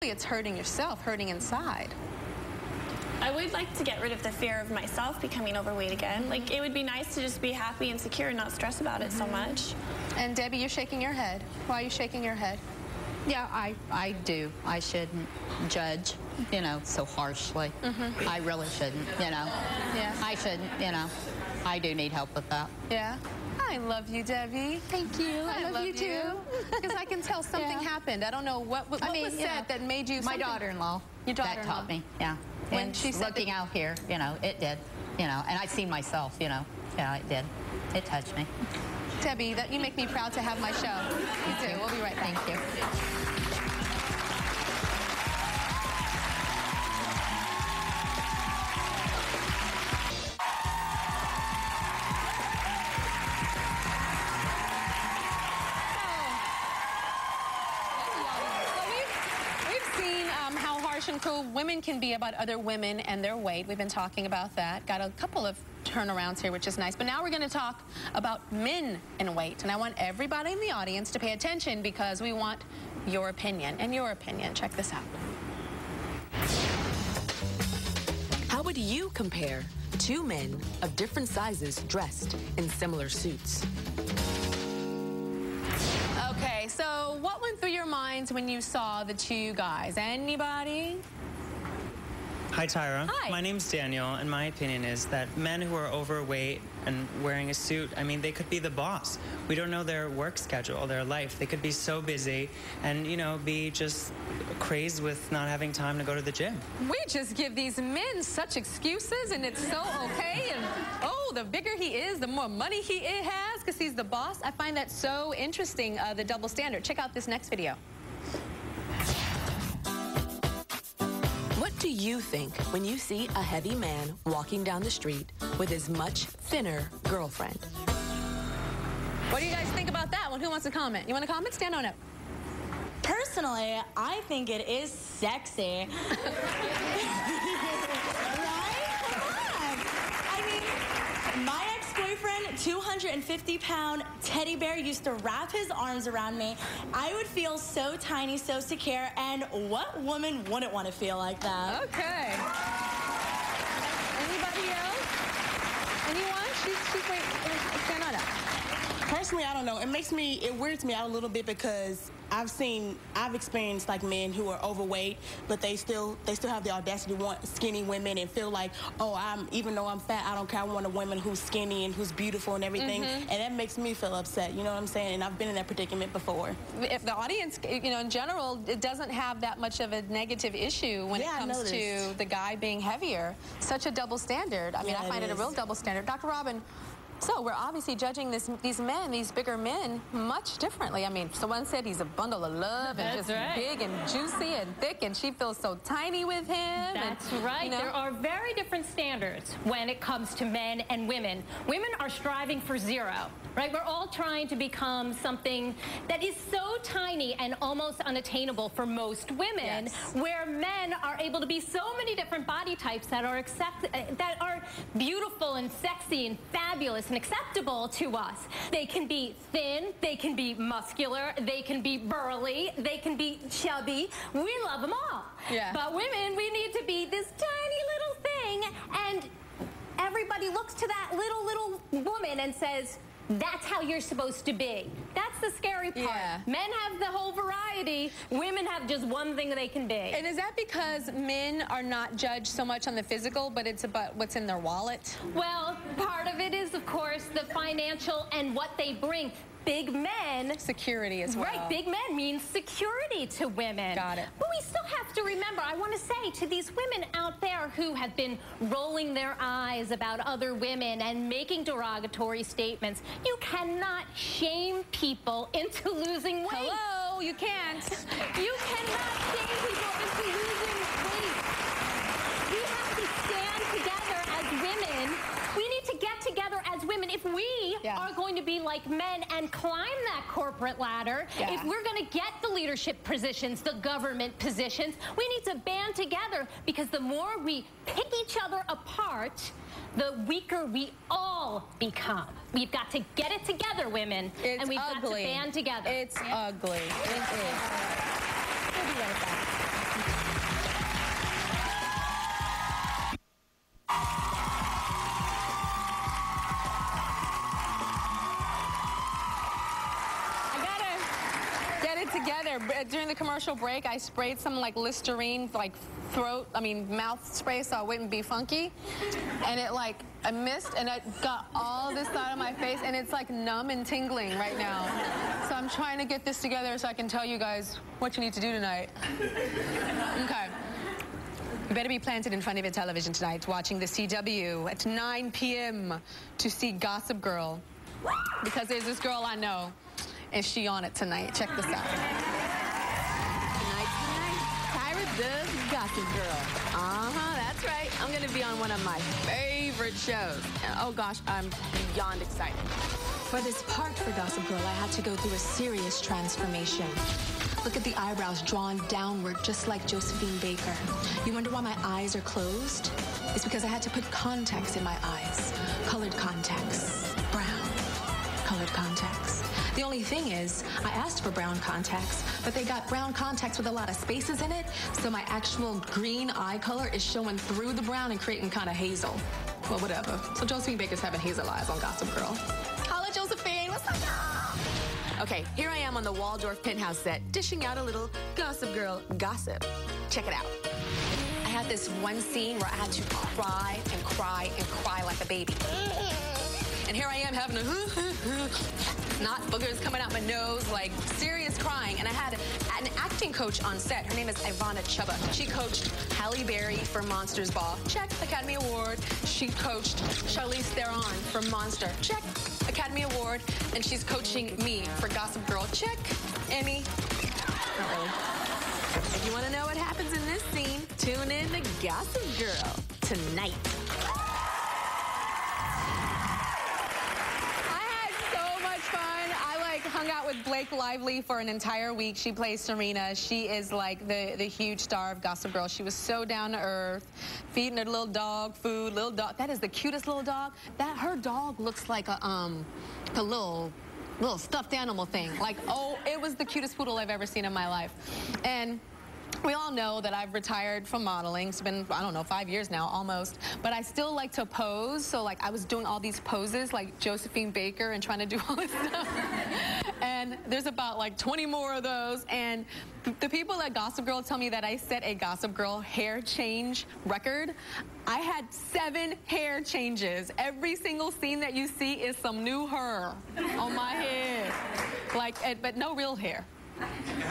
It's hurting yourself, hurting inside. I would like to get rid of the fear of myself becoming overweight again. Like, it would be nice to just be happy and secure and not stress about it so much. And Debbie, you're shaking your head. Why are you shaking your head? Yeah, I do. I shouldn't judge, so harshly. I really shouldn't, Yeah. I shouldn't, I do need help with that. Yeah. I love you, Debbie. Thank you. I love you too. Because I can tell something happened. I don't know what was said that made you. My daughter-in-law. Your daughter-in-law. That taught me. Yeah. When and she said looking out here, it did. And I've seen myself. Yeah, it did. It touched me. Debbie, you make me proud to have my show. You do. We'll be right back. Thank you. And cruel women can be about other women and their weight. We've been talking about that. Got a couple of turnarounds here, which is nice. But now we're going to talk about men and weight. And I want everybody in the audience to pay attention because we want your opinion. And your opinion. Check this out. How would you compare two men of different sizes dressed in similar suits? Okay, so what went through your minds when you saw the two guys? Anybody? Hi, Tyra. Hi. My name's Daniel, and my opinion is that men who are overweight and wearing a suit, I mean, they could be the boss. We don't know their work schedule, their life. They could be so busy and, be just crazed with not having time to go to the gym. We just give these men such excuses, and it's so okay. And, oh, the bigger he is, the more money he has because he's the boss. I find that so interesting, the double standard. Check out this next video. What do you think when you see a heavy man walking down the street with his much thinner girlfriend? What do you guys think about that one? Who wants to comment? You want to comment? Stand on up. Personally, I think it is sexy. Right? Come on. I mean, my ex-boyfriend, 250-pound teddy bear, used to wrap his arms around me. I would feel so tiny, so secure, and what woman wouldn't want to feel like that? Okay. Anybody else? Anyone? She's wait, stand on up. Personally, I don't know. It weirds me out a little bit because I've experienced like men who are overweight, but they still have the audacity to want skinny women and feel like, oh, even though I'm fat, I don't care. I want a woman who's skinny and who's beautiful and everything, and that makes me feel upset. You know what I'm saying? And I've been in that predicament before. If the audience, in general, it doesn't have that much of a negative issue when it comes to the guy being heavier. Such a double standard. I mean, I find it a real double standard. Dr. Robin. So we're obviously judging these men, these bigger men, much differently. I mean, someone said he's a bundle of love and just big and juicy and thick, and she feels so tiny with him. That's right. There are very different standards when it comes to men and women. Women are striving for zero, right? We're all trying to become something that is so tiny and almost unattainable for most women, where men are able to be so many different body types that are beautiful and sexy and fabulous and acceptable to us. They can be thin, they can be muscular, they can be burly, they can be chubby. We love them all. Yeah. But women, we need to be this tiny little thing, and everybody looks to that little woman and says, that's how you're supposed to be. That's the scary part. Yeah. Men have the whole variety. Women have just one thing they can be. And is that because men are not judged so much on the physical, but it's about what's in their wallet? Well, part of it is, of course, the financial and what they bring. Big men. Security as well. Right, big men means security to women. Got it. But we still have to remember, I want to say to these women out there who have been rolling their eyes about other women and making derogatory statements, you cannot shame people into losing weight. Hello, you can't. You cannot shame people into losing weight. We have to stand together as women. We need to get together as women. If we are going to be like men and climb that corporate ladder, if we're going to get the leadership positions, the government positions, we need to band together, because the more we pick each other apart, the weaker we all become. We've got to get it together, women, and we've got to band together. It's ugly. It is. We'll be right back. during the commercial break, I sprayed some like Listerine, like mouth spray so I wouldn't be funky. And it like, I missed and it got all this side of my face and it's like numb and tingling right now. So I'm trying to get this together so I can tell you guys what you need to do tonight. Okay. You better be planted in front of your television tonight watching the CW at 9 p.m. to see Gossip Girl. Because there's this girl I know and she on it tonight. Check this out. Tonight, Tyra does Gossip Girl. That's right. I'm going to be on one of my favorite shows. And oh gosh, I'm beyond excited. For this part for Gossip Girl, I had to go through a serious transformation. Look at the eyebrows drawn downward, just like Josephine Baker. You wonder why my eyes are closed? It's because I had to put contacts in my eyes. Colored contacts. Brown. Colored contacts. The only thing is, I asked for brown contacts, but they got brown contacts with a lot of spaces in it, so my actual green eye color is showing through the brown and creating kind of hazel. Well, whatever. So Josephine Baker's having hazel eyes on Gossip Girl. Holla, Josephine. What's up, y'all? Okay, here I am on the Waldorf Penthouse set, dishing out a little Gossip Girl gossip. Check it out. I had this one scene where I had to cry and cry and cry like a baby. And here I am having a snot boogers coming out my nose, like serious crying. And I had an acting coach on set. Her name is Ivana Chuba. She coached Halle Berry for Monsters Ball. Check, Academy Award. She coached Charlize Theron for Monster. Check, Academy Award. And she's coaching me for Gossip Girl. Check, Emmy. Not really. If you want to know what happens in this scene, tune in to Gossip Girl tonight. Hung out with Blake Lively for an entire week. She plays Serena. She is like the huge star of Gossip Girl. She was so down to earth, feeding her little dog food. Little dog. That is the cutest little dog. Her dog looks like a little stuffed animal thing. Like, oh, it was the cutest poodle I've ever seen in my life. And we all know that I've retired from modeling. It's been, I don't know, 5 years now, almost. But I still like to pose. So, like, I was doing all these poses, like Josephine Baker, and trying to do all this stuff. And there's about, like, 20 more of those. And the people at Gossip Girl tell me that I set a Gossip Girl hair change record. I had 7 hair changes. Every single scene that you see is some new hair on my head. Like, but no real hair.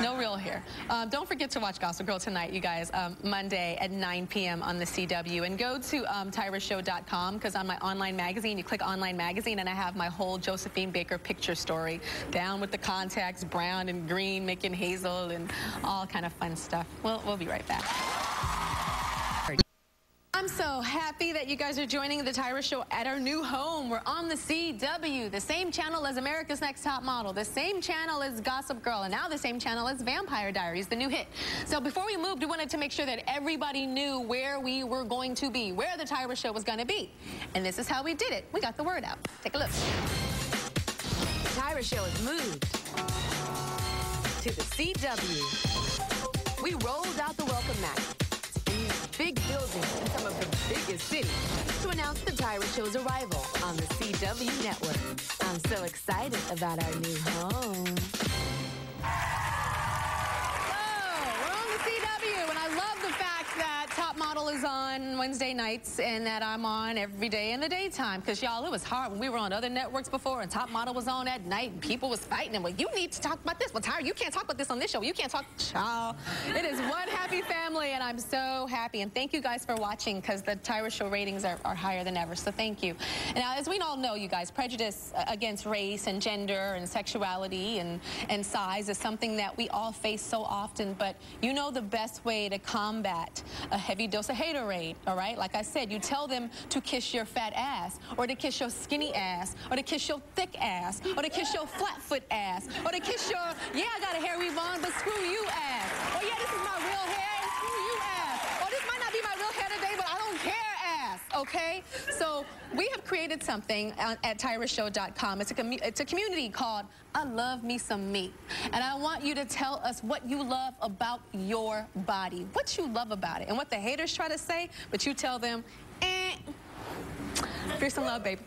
No real hair. Don't forget to watch Gossip Girl tonight, you guys, Monday at 9 p.m. on the CW. And go to TyraShow.com, because on my online magazine, you click online magazine, and I have my whole Josephine Baker picture story down with the contacts, brown and green, making hazel, and all kind of fun stuff. We'll be right back. I'm so happy that you guys are joining the Tyra Show at our new home. We're on the CW, the same channel as America's Next Top Model, the same channel as Gossip Girl, and now the same channel as Vampire Diaries, the new hit. So before we moved, we wanted to make sure that everybody knew where we were going to be, where the Tyra Show was going to be. And this is how we did it. We got the word out. Take a look. The Tyra Show has moved to the CW. We rolled out the welcome mat. Big buildings in some of the biggest cities to announce the Tyra Show's arrival on the CW network. I'm so excited about our new home. We're on the CW, and I love the fact that Top Model is on Wednesday nights and that I'm on every day in the daytime, because, y'all, it was hard when we were on other networks before and Top Model was on at night and people was fighting and, well, you need to talk about this. Well, Tyra, you can't talk about this on this show. You can't talk. Child, it is one happy family, and I'm so happy. And thank you guys for watching, because the Tyra Show ratings are higher than ever, so thank you. And now, as we all know, you guys, prejudice against race and gender and sexuality and size is something that we all face so often, but you know the best way to combat a heavy dose of haterade, all right? Like I said, you tell them to kiss your fat ass, or to kiss your skinny ass, or to kiss your thick ass, or to kiss your flat foot ass, or to kiss your, yeah, I got a hair weave on, but screw you ass. Oh, yeah, this is my real hair, and screw you ass. Oh, this might not be my real hair today, but I don't care ass, okay? So we have created something at TyraShow.com. It's a community called I Love Me Some Me. And I want you to tell us what you love about your body, what you love about it, and what the haters try to say, but you tell them, Fear some love, baby.